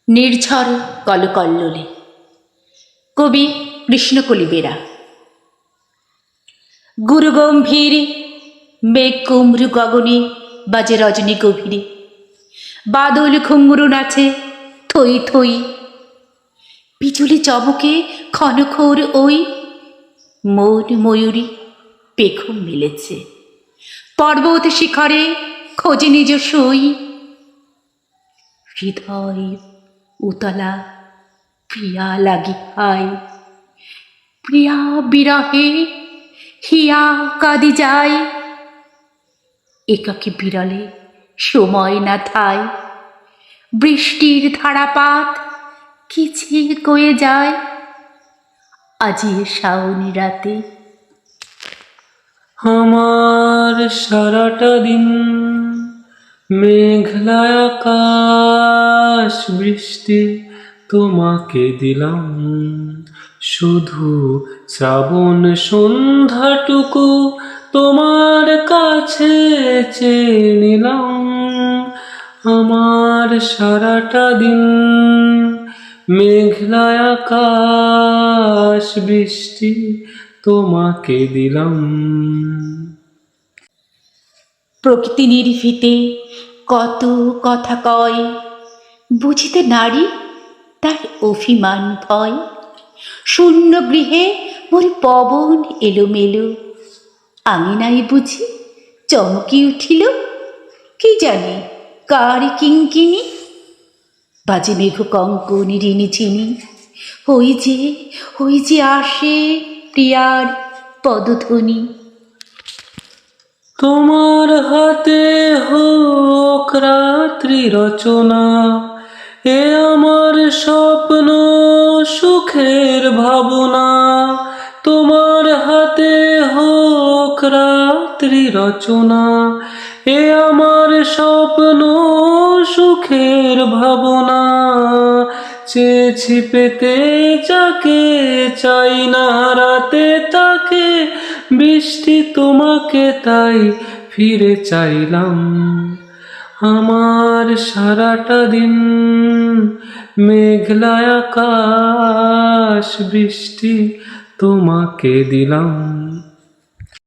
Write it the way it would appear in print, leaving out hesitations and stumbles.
নির্ঝর কলকল্লোলে। কবি কৃষ্ণকলি বেরা। গুরু গম্ভীর মেঘ কুমরু গগনে বাজে রজনী গভীরে, বাদল ঘুঙ্গুরু নাচে থই থই, বিজুলি চমকে ক্ষণখোর ওই মন ময়ূরী পেখম মেলেছে, পর্বত শিখরে খোঁজে নিজ সই। হৃদয় উতলা প্রিয়া লাগি হায়, প্রিয়া বিরহে হিয়া কাঁদি যায়। একাকী বিরলে সময় না থায়, বৃষ্টির ধারাপাত কিচির কয়ে যায়। আজি শাওনি রাতে আমার সারাটা দিন মেঘলা আকাশ বৃষ্টি তোমাকে দিলাম, শুধু শ্রাবণ সন্ধ্যাটুকু তোমার কাছে চেয়ে নিলাম। আমার সারাটা দিন মেঘলা আকাশ বৃষ্টি তোমাকে দিলাম। প্রকৃতি নির্ভীতে কত কথা কয়, বুঝিতে নারী তার অভিমান ভয়। শূন্য গৃহে মোর পবন এলোমেলো, আঙিনায় বুঝি চমকি উঠিল। কি জানি কার কিঙ্কিনি, বাজে মেঘ কঙ্কন ঋণি চিনি। ওই যে আসে প্রিয়ার পদধ্বনি। তোমার হাতে হোক রাত্রি রচনা, এ আমার স্বপ্ন সুখের ভাবনা। তোমার হাতে হোক রাত্রি রচনা, এ আমার স্বপ্ন সুখের ভাবনা। চেয়েছি পেতে যাকে, চাই না হারাতে তাকে, বৃষ্টি তোমাকে তাই ফিরে চাইলাম। আমার সারাটা দিন মেঘলা আকাশ বৃষ্টি তোমাকে দিলাম।